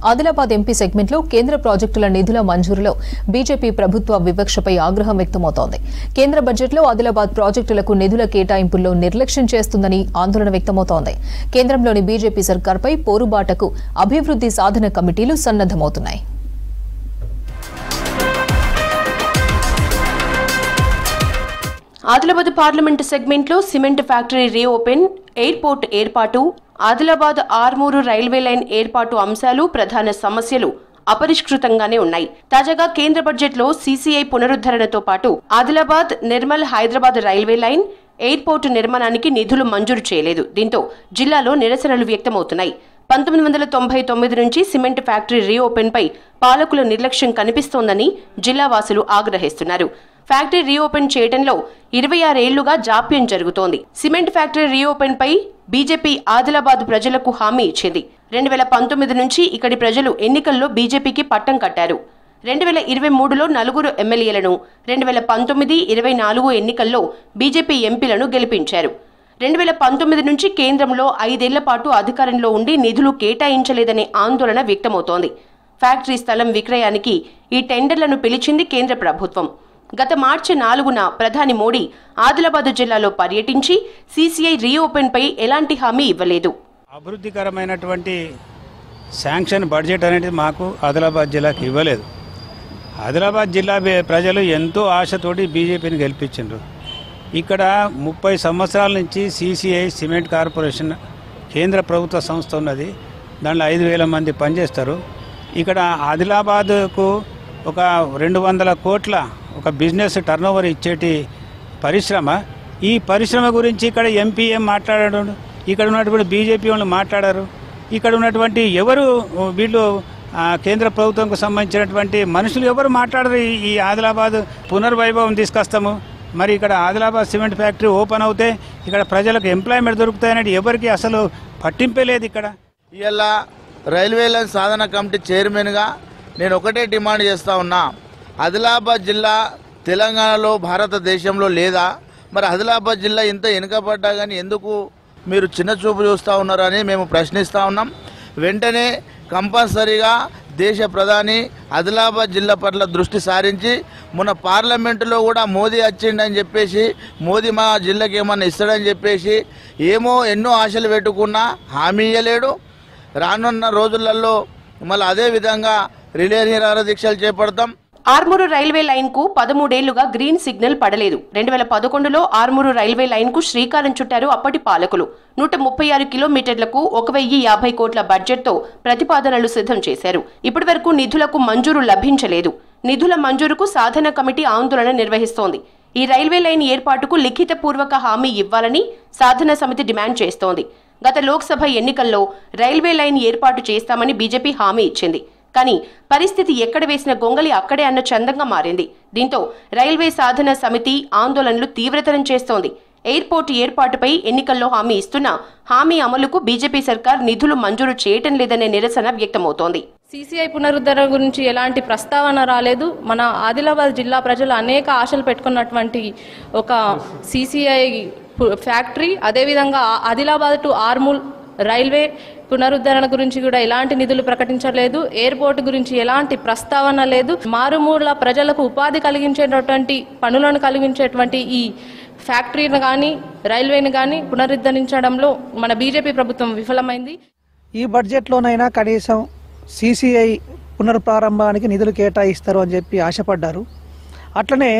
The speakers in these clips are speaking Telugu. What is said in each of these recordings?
ఆదిలాబాద్ ఎంపీ సెగ్మెంట్లో కేంద్ర ప్రాజెక్టుల నిధుల మంజూరులో బీజేపీ ప్రభుత్వ వివక్షపై ఆగ్రహం వ్యక్తమవుతోంది. కేంద్ర బడ్జెట్లో ఆదిలాబాద్ ప్రాజెక్టులకు నిధుల కేటాయింపుల్లో నిర్లక్ష్యం చేస్తుందని ఆందోళన వ్యక్తమవుతోంది. కేంద్రంలోని బీజేపీ సర్కార్పై పోరుబాటకు అభివృద్ధి సాధన కమిటీలు సన్నద్దమవుతున్నాయి. ఆదిలాబాద్ పార్లమెంటు సెగ్మెంట్లో సిమెంట్ ఫ్యాక్టరీ రీఓపెన్, ఎయిర్పోర్ట్ ఏర్పాటు, ఆదిలాబాద్ ఆర్మూరు రైల్వే లైన్ ఏర్పాటు అంశాలు ప్రధాన సమస్యలు అపరిష్కృతంగానే ఉన్నాయి. తాజాగా కేంద్ర బడ్జెట్లో సీసీఐ పునరుద్ధరణతో పాటు Adilabad Nirmal Hyderabad railway line, airport నిర్మాణానికి నిధులు మంజూరు చేయలేదు. దీంతో జిల్లాలో నిరసనలు వ్యక్తమవుతున్నాయి. 1999 నుంచి సిమెంట్ ఫ్యాక్టరీ రీఓపెన్ పై పాలకుల నిర్లక్ష్యం కనిపిస్తోందని జిల్లా వాసులు ఆగ్రహిస్తున్నారు. ఫ్యాక్టరీ రీఓపెన్ చేయడంలో 26 ఏళ్లుగా జాప్యం జరుగుతోంది. సిమెంట్ ఫ్యాక్టరీ రీఓపెన్ పై బీజేపీ ఆదిలాబాద్ ప్రజలకు హామీ ఇచ్చింది. 2019 నుంచి ఇక్కడి ప్రజలు ఎన్నికల్లో బీజేపీకి పట్టం కట్టారు. 2023లో 4 ఎమ్మెల్యేలను, 2019, 24 ఎన్నికల్లో బీజేపీ ఎంపీలను గెలిపించారు. 2019 నుంచి కేంద్రంలో 5 ఏళ్ల పాటు అధికారంలో ఉండి నిధులు కేటాయించలేదనే ఆందోళన వ్యక్తమవుతోంది. ఫ్యాక్టరీ స్థలం విక్రయానికి ఈ టెండర్లను పిలిచింది కేంద్ర ప్రభుత్వం. గత మార్చి 4న ప్రధాని మోడీ ఆదిలాబాద్ జిల్లాలో పర్యటించి సీసీఐ రీఓపెన్ పై ఎలాంటి హామీ ఇవ్వలేదు. అభివృద్ధికరమైనటువంటి శాంక్షన్ బడ్జెట్ అనేది మాకు ఆదిలాబాద్ జిల్లాకి ఇవ్వలేదు. ఆదిలాబాద్ జిల్లా ప్రజలు ఎంతో ఆశతోటి బీజేపీని గెలిపించారు. ఇక్కడ 30 సంవత్సరాల నుంచి సీసీఐ సిమెంట్ కార్పొరేషన్ కేంద్ర ప్రభుత్వ సంస్థ ఉన్నది. దాంట్లో 5,000 మంది పనిచేస్తారు. ఇక్కడ ఆదిలాబాద్కు ఒక 200 కోట్ల ఒక బిజినెస్ టర్నోవర్ ఇచ్చేటి పరిశ్రమ. ఈ పరిశ్రమ గురించి ఇక్కడ ఎంపీ ఏం మాట్లాడాడు, ఇక్కడ ఉన్నటువంటి బీజేపీ వాళ్ళు మాట్లాడారు. ఇక్కడ ఉన్నటువంటి ఎవరు వీళ్ళు కేంద్ర ప్రభుత్వంకు సంబంధించినటువంటి మనుషులు ఎవరు మాట్లాడరు. ఈ ఆదిలాబాద్ పునర్వైభవం తీసుకొస్తాము, మరి ఇక్కడ ఆదిలాబాద్ సిమెంట్ ఫ్యాక్టరీ ఓపెన్ అవుతే ఇక్కడ ప్రజలకు ఎంప్లాయ్మెంట్ దొరుకుతాయనేది ఎవరికి అసలు పట్టింపే లేదు. ఇక్కడ ఇలా రైల్వే లైన్ సాధన కమిటీ చైర్మన్గా నేను ఒకటే డిమాండ్ చేస్తూ ఉన్నా, ఆదిలాబాద్ జిల్లా తెలంగాణలో భారతదేశంలో లేదా? మరి ఆదిలాబాద్ జిల్లా ఇంత వెనుకబడ్డా కానీ ఎందుకు మీరు చిన్న చూపు చూస్తూ ఉన్నారని మేము ప్రశ్నిస్తూ ఉన్నాం. వెంటనే కంపల్సరీగా దేశ ప్రధాని ఆదిలాబాద్ జిల్లా పట్ల దృష్టి సారించి మొన్న పార్లమెంటులో కూడా మోదీ వచ్చిండని చెప్పేసి, మోదీ మా జిల్లాకి ఏమన్నా ఇస్తాడని చెప్పేసి ఏమో ఎన్నో ఆశలు పెట్టుకున్నా హామీ ఇవ్వలేడు. రానున్న రోజులలో మళ్ళీ అదే విధంగా రిలే నిరాహార దీక్షలు చేపడతాం. ఆర్మూరు రైల్వే లైన్ కు 13 ఏళ్లుగా గ్రీన్ సిగ్నల్ పడలేదు. 2011లో ఆర్మూరు రైల్వే లైన్ కు శ్రీకారం చుట్టారు అప్పటి పాలకులు. 136 కిలోమీటర్లకు 1,050 కోట్ల బడ్జెట్ తో ప్రతిపాదనలు సిద్ధం చేశారు. ఇప్పటి వరకు నిధులకు మంజూరు లభించలేదు. నిధుల మంజూరుకు సాధన కమిటీ ఆందోళన నిర్వహిస్తోంది. ఈ రైల్వే లైన్ ఏర్పాటుకు లిఖితపూర్వక హామీ ఇవ్వాలని సాధన సమితి డిమాండ్ చేస్తోంది. గత లోక్సభ ఎన్నికల్లో రైల్వే లైన్ ఏర్పాటు చేస్తామని బీజేపీ హామీ ఇచ్చింది. కానీ పరిస్థితి ఎక్కడ వేసిన గొంగలి అక్కడే అన్న చందంగా మారింది. దీంతో రైల్వే సాధన సమితి ఆందోళనలు తీవ్రతరం చేస్తోంది. ఎయిర్పోర్ట్ ఏర్పాటుపై ఎన్నికల్లో హామీ ఇస్తున్నా హామీ అమలుకు బీజేపీ సర్కార్ నిధులు మంజూరు చేయటం లేదనే నిరసన వ్యక్తమవుతోంది. సీసీఐ పునరుద్ధరణ గురించి ఎలాంటి ప్రస్తావన రాలేదు. మన ఆదిలాబాద్ జిల్లా ప్రజలు అనేక ఆశలు పెట్టుకున్నటువంటి ఒక సీసీఐ ఫ్యాక్టరీ, అదేవిధంగా ఆదిలాబాద్ టు ఆర్మూర్ రైల్వే పునరుద్ధరణ గురించి కూడా ఎలాంటి నిధులు ప్రకటించలేదు. ఎయిర్పోర్ట్ గురించి ఎలాంటి ప్రస్తావన లేదు. మారుమూల ప్రజలకు ఉపాధి కలిగించేటటువంటి పనులను కలిగించేటువంటి ఈ ఫ్యాక్టరీని కానీ రైల్వేని కానీ పునరుద్ధరించడంలో మన బీజేపీ ప్రభుత్వం విఫలమైంది. ఈ బడ్జెట్లోనైనా కనీసం సీసీఐ పునర్ప్రారంభానికి నిధులు కేటాయిస్తారు అని చెప్పి ఆశపడ్డారు. అట్లనే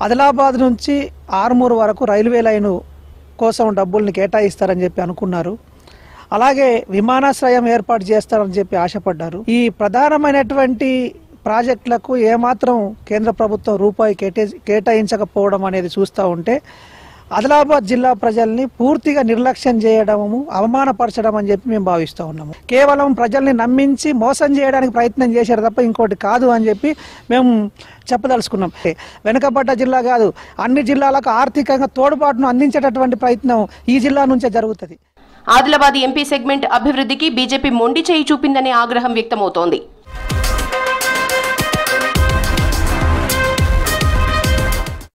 ఆదిలాబాద్ నుంచి ఆర్మూర్ వరకు రైల్వే లైను కోసం డబ్బుల్ని కేటాయిస్తారని చెప్పి అనుకున్నారు. అలాగే విమానాశ్రయం ఏర్పాటు చేస్తారని చెప్పి ఆశపడ్డారు. ఈ ప్రధానమైనటువంటి ప్రాజెక్టులకు ఏమాత్రం కేంద్ర ప్రభుత్వం రూపాయి కేటాయించకపోవడం అనేది చూస్తూ ఉంటే ఆదిలాబాద్ జిల్లా ప్రజల్ని పూర్తిగా నిర్లక్ష్యం చేయడము, అవమానపరచడం అని చెప్పి మేము భావిస్తూ ఉన్నాము. కేవలం ప్రజల్ని నమ్మించి మోసం చేయడానికి ప్రయత్నం చేశారు తప్ప ఇంకోటి కాదు అని చెప్పి మేము చెప్పదలుచుకున్నాం. వెనుకబడ్డ జిల్లా కాదు, అన్ని జిల్లాలకు ఆర్థికంగా తోడ్పాటును అందించేటటువంటి ప్రయత్నం ఈ జిల్లా నుంచే జరుగుతుంది. ఆదిలాబాద్ ఎంపీ సెగ్మెంట్ అభివృద్ధికి బీజేపీ మొండి చేయి చూపిందనే ఆగ్రహం వ్యక్తమవుతోంది.